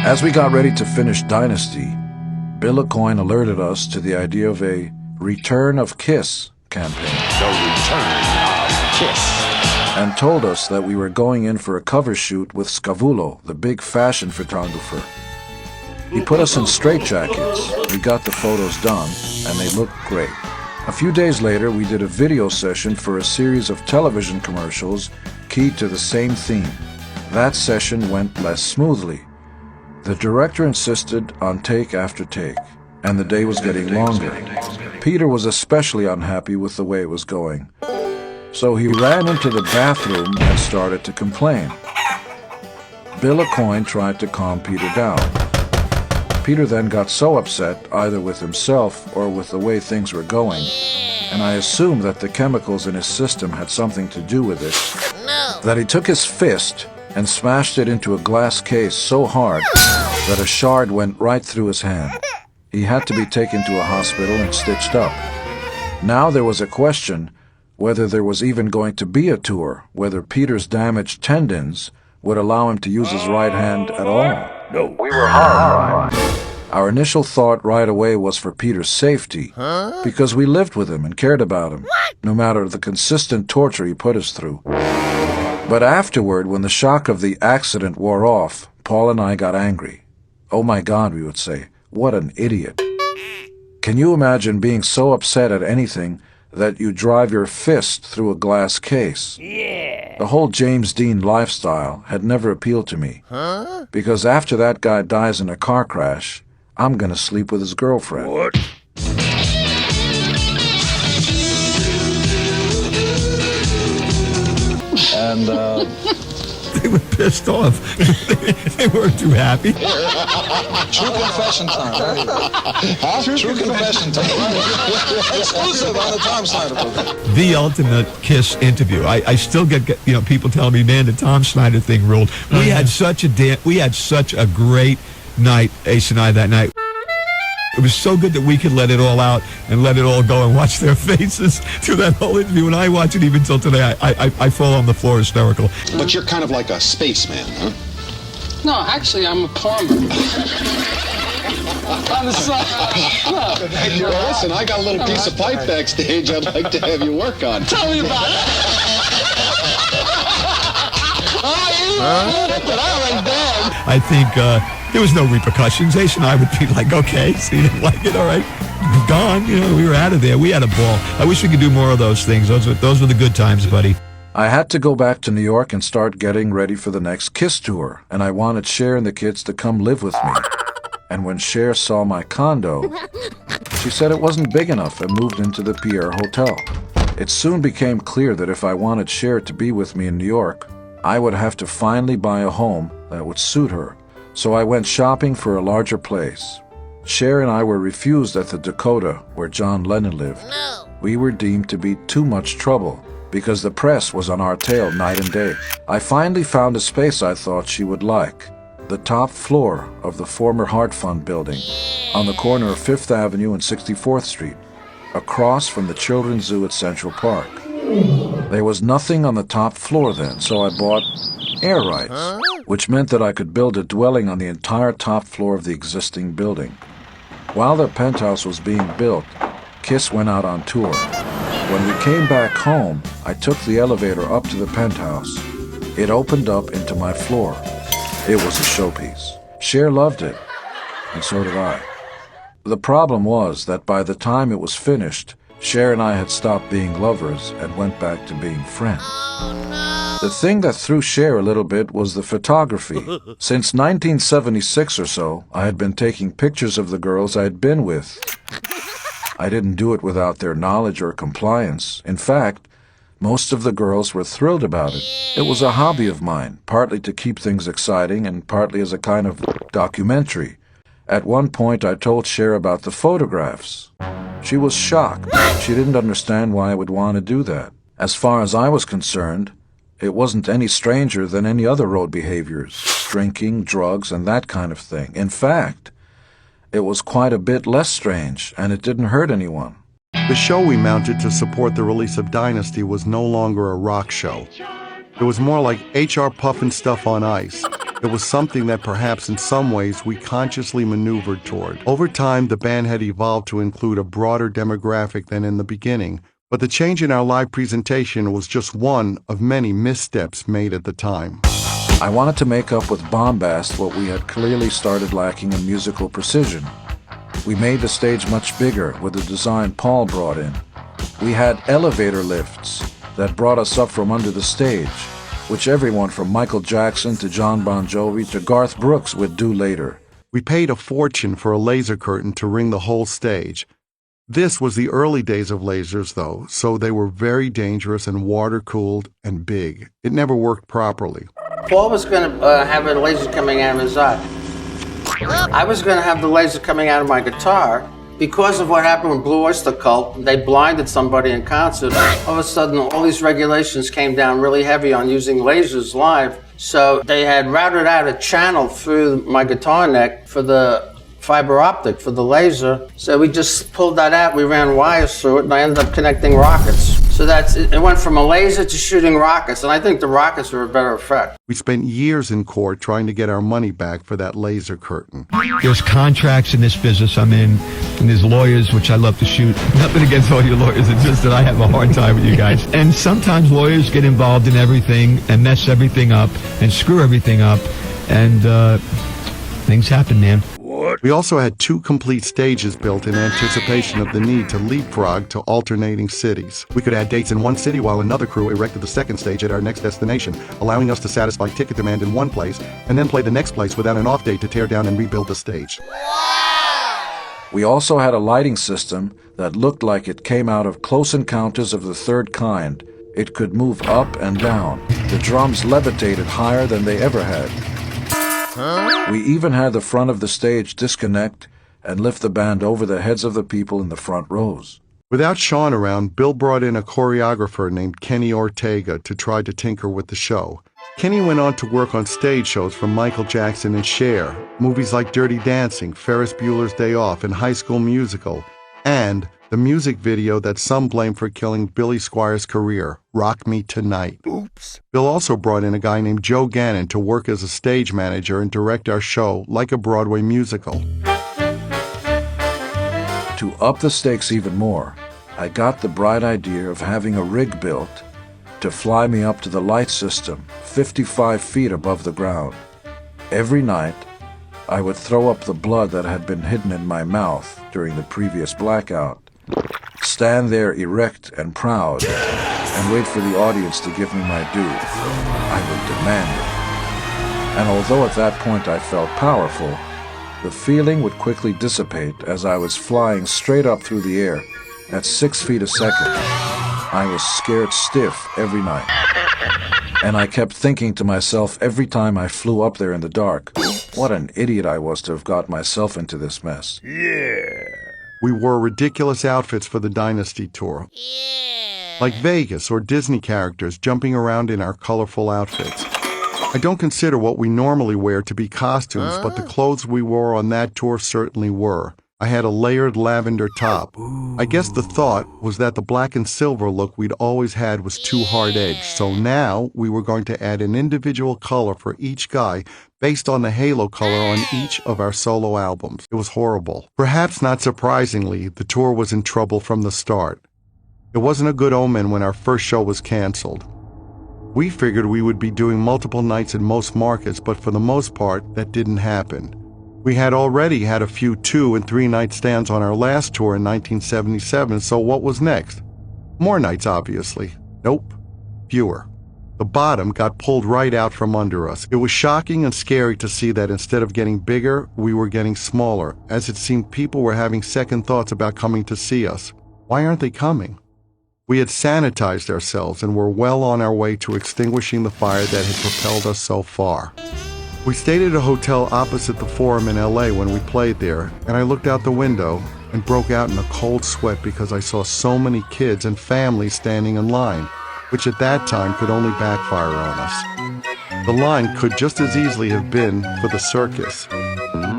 As we got ready to finish Dynasty, Bill Aucoin alerted us to the idea of a Return of Kiss campaign. The Return of Kiss. And told us that we were going in for a cover shoot with Scavullo, the big fashion photographer. He put us in straitjackets. We got the photos done, and they looked great. A few days later, we did a video session for a series of television commercials keyed to the same theme. That session went less smoothly. The director insisted on take after take, and the day was getting longer. Peter was especially unhappy with the way it was going. So he ran into the bathroom and started to complain. Bill Aucoin tried to calm Peter down. Peter then got so upset, either with himself or with the way things were going, and I assume that the chemicals in his system had something to do with it, that he took his fist and smashed it into a glass case so hard that a shard went right through his hand. He had to be taken to a hospital and stitched up. Now there was a question whether there was even going to be a tour, whether Peter's damaged tendons would allow him to use his right hand at all. No. We were horrified. Our initial thought right away was for Peter's safety, because we lived with him and cared about him, no matter the consistent torture he put us through. But afterward, when the shock of the accident wore off, Paul and I got angry. Oh my God, we would say, what an idiot. Can you imagine being so upset at anything that you drive your fist through a glass case? Yeah. The whole James Dean lifestyle had never appealed to me, because after that guy dies in a car crash, I'm gonna sleep with his girlfriend. What? And, They were pissed off. They weren't too happy. True confession time. Huh? True confession time. Exclusive on the Tom Snyder book. The ultimate Kiss interview. I still get people telling me, man, the Tom Snyder thing ruled. We had such a great night, Ace and I, that night. It was so good that we could let it all out and let it all go and watch their faces through that whole interview. And I watch it even till today. I fall on the floor hysterical. But you're kind of like a spaceman, huh? No, actually, I'm a plumber. On the side. No. Well, listen, I got a little piece of pipe backstage I'd like to have you work on. Tell me about it. I think there was no repercussions. Ace and I would be like, okay, so you didn't like it, all right, gone. We were out of there. We had a ball. I wish we could do more of those things. Those were the good times, buddy. I had to go back to New York and start getting ready for the next Kiss tour, and I wanted Cher and the kids to come live with me. And when Cher saw my condo, she said it wasn't big enough and moved into the Pierre Hotel. It soon became clear that if I wanted Cher to be with me in New York, I would have to finally buy a home that would suit her. So I went shopping for a larger place. Cher and I were refused at the Dakota, where John Lennon lived. We were deemed to be too much trouble, because the press was on our tail night and day. I finally found a space I thought she would like. The top floor of the former Heart Fund building, on the corner of 5th Avenue and 64th Street, across from the Children's Zoo at Central Park. There was nothing on the top floor then, so I bought air rights, which meant that I could build a dwelling on the entire top floor of the existing building. While the penthouse was being built, Kiss went out on tour. When we came back home, I took the elevator up to the penthouse. It opened up into my floor. It was a showpiece. Cher loved it, and so did I. The problem was that by the time it was finished, Cher and I had stopped being lovers and went back to being friends. The thing that threw Cher a little bit was the photography. Since 1976 or so, I had been taking pictures of the girls I had been with. I didn't do it without their knowledge or compliance. In fact, most of the girls were thrilled about it. It was a hobby of mine, partly to keep things exciting and partly as a kind of documentary. At one point, I told Cher about the photographs. She was shocked. She didn't understand why I would want to do that. As far as I was concerned, it wasn't any stranger than any other road behaviors, drinking, drugs, and that kind of thing. In fact, it was quite a bit less strange, and it didn't hurt anyone. The show we mounted to support the release of Dynasty was no longer a rock show. It was more like H.R. Puffin stuff on ice. It was something that perhaps in some ways we consciously maneuvered toward. Over time, the band had evolved to include a broader demographic than in the beginning, but the change in our live presentation was just one of many missteps made at the time. I wanted to make up with bombast what we had clearly started lacking in musical precision. We made the stage much bigger with the design Paul brought in. We had elevator lifts that brought us up from under the stage, which everyone from Michael Jackson to John Bon Jovi to Garth Brooks would do later. We paid a fortune for a laser curtain to ring the whole stage. This was the early days of lasers, though, so they were very dangerous and water-cooled and big. It never worked properly. Paul was going to have a laser coming out of his eye. I was going to have the laser coming out of my guitar. Because of what happened with Blue Oyster Cult, they blinded somebody in concert. All of a sudden, all these regulations came down really heavy on using lasers live. So they had routed out a channel through my guitar neck for the fiber optic, for the laser. So we just pulled that out, we ran wires through it, and I ended up connecting rockets. So it went from a laser to shooting rockets, and I think the rockets were a better effect. We spent years in court trying to get our money back for that laser curtain. There's contracts in this business I'm in, and there's lawyers, which I love to shoot. Nothing against all your lawyers, it's just that I have a hard time with you guys. And sometimes lawyers get involved in everything and mess everything up and screw everything up, and things happen, man. We also had 2 complete stages built in anticipation of the need to leapfrog to alternating cities. We could add dates in one city while another crew erected the second stage at our next destination, allowing us to satisfy ticket demand in one place and then play the next place without an off date to tear down and rebuild the stage. We also had a lighting system that looked like it came out of Close Encounters of the Third Kind. It could move up and down. The drums levitated higher than they ever had. We even had the front of the stage disconnect and lift the band over the heads of the people in the front rows. Without Sean around, Bill brought in a choreographer named Kenny Ortega to try to tinker with the show. Kenny went on to work on stage shows from Michael Jackson and Cher, movies like Dirty Dancing, Ferris Bueller's Day Off, and High School Musical, and the music video that some blame for killing Billy Squier's career, Rock Me Tonight. Oops. Bill also brought in a guy named Joe Gannon to work as a stage manager and direct our show like a Broadway musical. To up the stakes even more, I got the bright idea of having a rig built to fly me up to the light system 55 feet above the ground. Every night, I would throw up the blood that had been hidden in my mouth during the previous blackout, stand there erect and proud, and wait for the audience to give me my due. I would demand it. And although at that point I felt powerful, the feeling would quickly dissipate as I was flying straight up through the air at 6 feet a second. I was scared stiff every night. And I kept thinking to myself every time I flew up there in the dark, what an idiot I was to have got myself into this mess. We wore ridiculous outfits for the Dynasty tour. Like Vegas or Disney characters jumping around in our colorful outfits. I don't consider what we normally wear to be costumes, but the clothes we wore on that tour certainly were. I had a layered lavender top. I guess the thought was that the black and silver look we'd always had was too hard-edged, so now we were going to add an individual color for each guy based on the halo color on each of our solo albums. It was horrible. Perhaps not surprisingly, the tour was in trouble from the start. It wasn't a good omen when our first show was canceled. We figured we would be doing multiple nights in most markets, but for the most part, that didn't happen. We had already had a few 2- and 3-night stands on our last tour in 1977, so what was next? More nights, obviously. Nope. Fewer. The bottom got pulled right out from under us. It was shocking and scary to see that instead of getting bigger, we were getting smaller, as it seemed people were having second thoughts about coming to see us. Why aren't they coming? We had sanitized ourselves and were well on our way to extinguishing the fire that had propelled us so far. We stayed at a hotel opposite the Forum in LA when we played there, and I looked out the window and broke out in a cold sweat because I saw so many kids and families standing in line, which at that time could only backfire on us. The line could just as easily have been for the circus.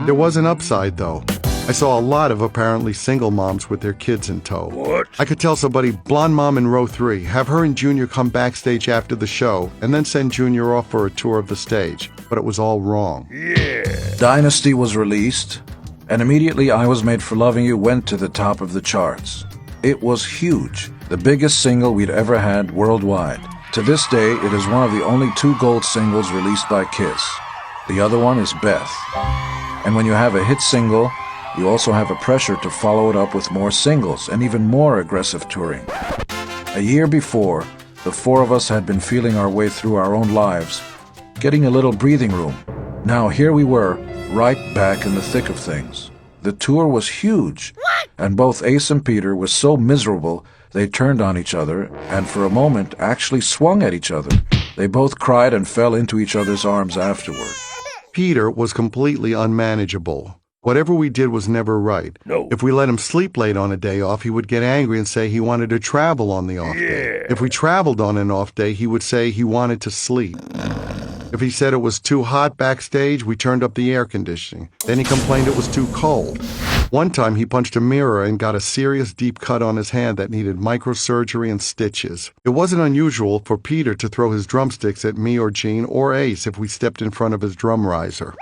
There was an upside, though. I saw a lot of apparently single moms with their kids in tow. What? I could tell somebody, blonde mom in row 3, have her and Junior come backstage after the show, and then send Junior off for a tour of the stage. But it was all wrong. Dynasty was released, and immediately I Was Made for Loving You went to the top of the charts. It was huge, the biggest single we'd ever had worldwide. To this day, it is one of the only 2 gold singles released by Kiss. The other one is Beth. And when you have a hit single, you also have a pressure to follow it up with more singles and even more aggressive touring. A year before, the 4 of us had been feeling our way through our own lives, getting a little breathing room. Now here we were, right back in the thick of things. The tour was huge, and both Ace and Peter were so miserable they turned on each other and for a moment actually swung at each other. They both cried and fell into each other's arms afterward. Peter was completely unmanageable. Whatever we did was never right. No. If we let him sleep late on a day off, he would get angry and say he wanted to travel on the off day. If we traveled on an off day, he would say he wanted to sleep. If he said it was too hot backstage, we turned up the air conditioning. Then he complained it was too cold. One time he punched a mirror and got a serious deep cut on his hand that needed microsurgery and stitches. It wasn't unusual for Peter to throw his drumsticks at me or Gene or Ace if we stepped in front of his drum riser.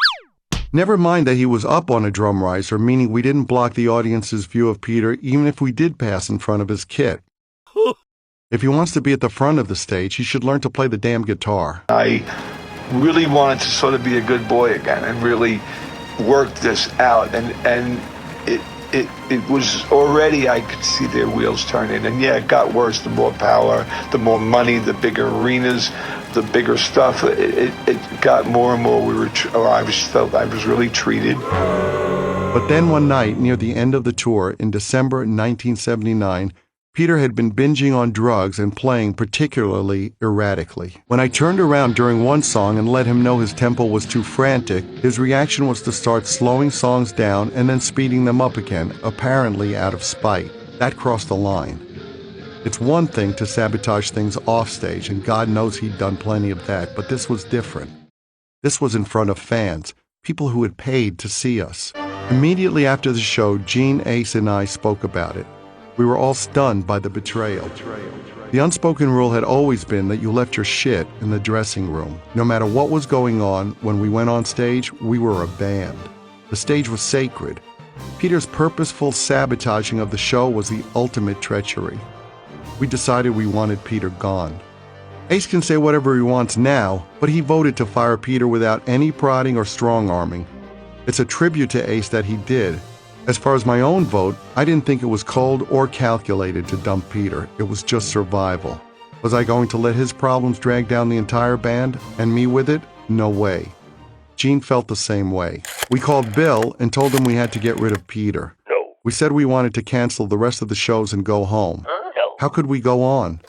Never mind that he was up on a drum riser, meaning we didn't block the audience's view of Peter even if we did pass in front of his kit. If he wants to be at the front of the stage, he should learn to play the damn guitar. I really wanted to sort of be a good boy again and really work this out, and it was already, I could see their wheels turning, and yeah, it got worse. The more power, the more money, the bigger arenas, the bigger stuff. It got more and more. I was really treated. But then one night near the end of the tour in December 1979, Peter had been binging on drugs and playing particularly erratically. When I turned around during one song and let him know his tempo was too frantic, his reaction was to start slowing songs down and then speeding them up again, apparently out of spite. That crossed the line. It's one thing to sabotage things off stage, and God knows he'd done plenty of that, but this was different. This was in front of fans, people who had paid to see us. Immediately after the show, Gene, Ace, and I spoke about it. We were all stunned by the betrayal. The unspoken rule had always been that you left your shit in the dressing room. No matter what was going on, when we went on stage, we were a band. The stage was sacred. Peter's purposeful sabotaging of the show was the ultimate treachery. We decided we wanted Peter gone. Ace can say whatever he wants now, but he voted to fire Peter without any prodding or strong-arming. It's a tribute to Ace that he did. As far as my own vote, I didn't think it was cold or calculated to dump Peter. It was just survival. Was I going to let his problems drag down the entire band, and me with it? No way. Gene felt the same way. We called Bill and told him we had to get rid of Peter. No. We said we wanted to cancel the rest of the shows and go home. No. How could we go on?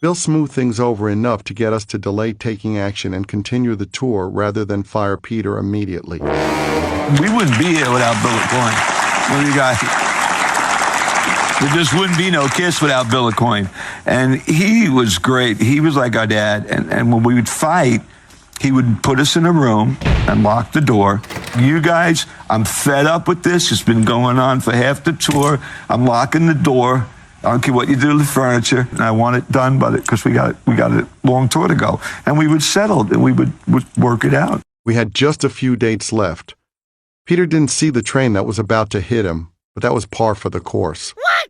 Bill smoothed things over enough to get us to delay taking action and continue the tour rather than fire Peter immediately. We wouldn't be here without Bill Aucoin. What do you guys? There just wouldn't be no Kiss without Bill Aucoin. And he was great. He was like our dad. And when we would fight, he would put us in a room and lock the door. You guys, I'm fed up with this. It's been going on for half the tour. I'm locking the door. I don't care what you do to the furniture. And I want it done by because we got a long tour to go. And we would settle and we would work it out. We had just a few dates left. Peter didn't see the train that was about to hit him, but that was par for the course. What?